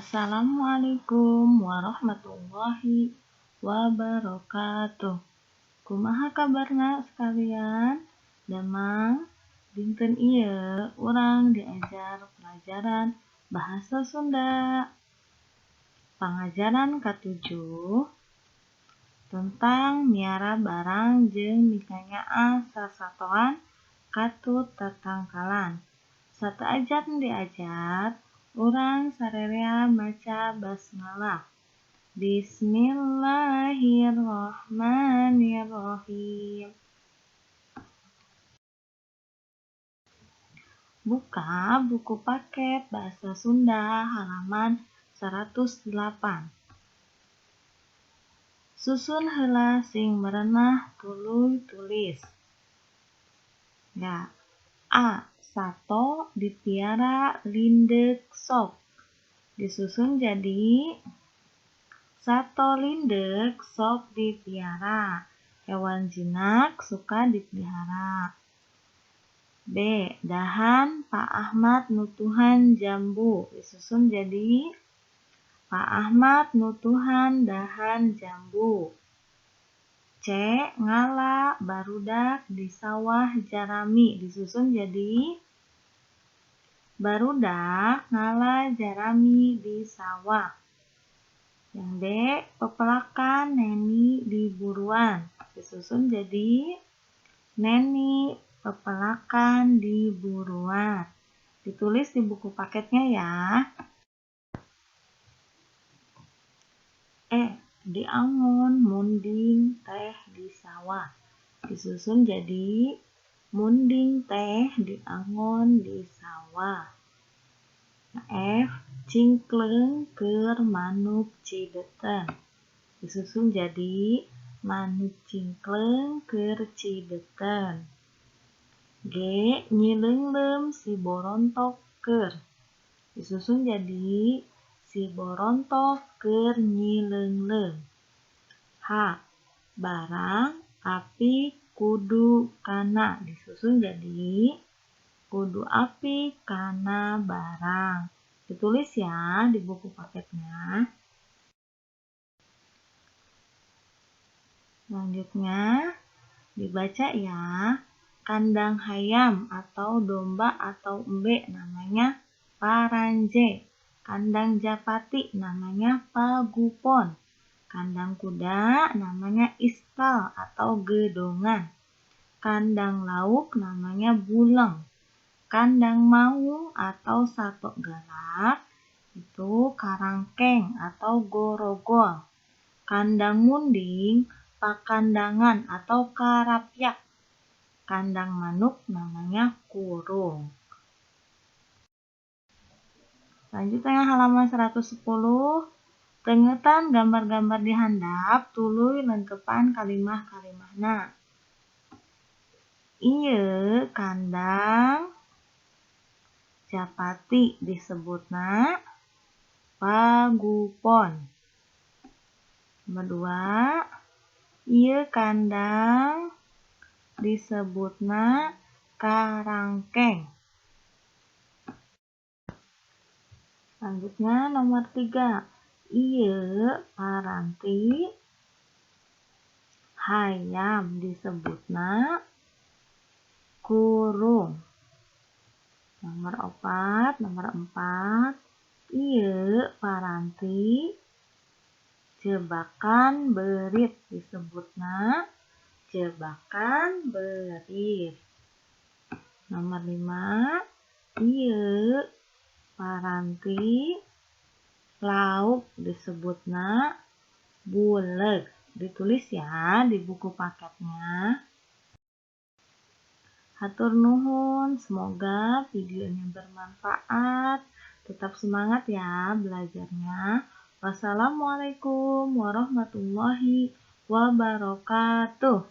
Assalamualaikum warahmatullahi wabarakatuh. Kumaha kabarna sekalian? Damang dinten ieu urang diajar pelajaran bahasa Sunda. Pangajaran ka-7 tentang miara barang jeung mikanyaan sasatoan katut tatangkalan. Sateuajan diajar, urang sarerea maca basmalah. Bismillahirrohmanirrohim. Buka buku paket bahasa Sunda halaman 108. Susun heula sing merenah tuluy tulis. Ya. A. Sato dipiara lindeuk sok. Disusun jadi sato lindeuk sok dipiara. Hewan jinak suka dipelihara. B. Dahan Pak Ahmad nutuhan jambu. Disusun jadi Pak Ahmad nutuhan dahan jambu. C. Ngala barudak di sawah jarami. Disusun jadi barudak ngala jarami di sawah. Yang D. Pepelakan neni di buruan. Disusun jadi neni pepelakan di buruan. Ditulis di buku paketnya ya. E. Diangon munding teh di sawah. Disusun jadi munding teh diangon di sawah. F. Cingkleng keur manuk cideten. Disusun jadi manuk cingkleng keur cideten. G. Nyileunglem si borontok keur. Disusun jadi si borontok keur nyileunglem. H. Barang api kudu kana. Disusun jadi kudu api kana barang. Ditulis ya di buku paketnya. Selanjutnya dibaca ya. Kandang hayam atau domba atau embe namanya paranje. Kandang japati namanya pagupon. Kandang kuda namanya istal atau gedongan. Kandang lauk namanya buleng. Kandang maung atau sato galak itu karangkeng atau gorogol. Kandang munding pakandangan atau karapyak. Kandang manuk namanya kurung. Selanjutnya halaman 110. Tengetan gambar-gambar di handap, tuluy lengkepan kalimah-kalimahna. Ieu kandang japati disebutna pagupon. Nomor 2, ieu kandang disebutna karangkeng. Selanjutnya nomor 3, ieu paranti hayam disebutna kurung. Nomor 4, ieu paranti jebakan berit disebutna jebakan berit. Nomor 5, ieu paranti lauk disebutna buleg. Ditulis ya di buku paketnya. Hatur nuhun, semoga videonya bermanfaat. Tetap semangat ya belajarnya. Wassalamualaikum warahmatullahi wabarakatuh.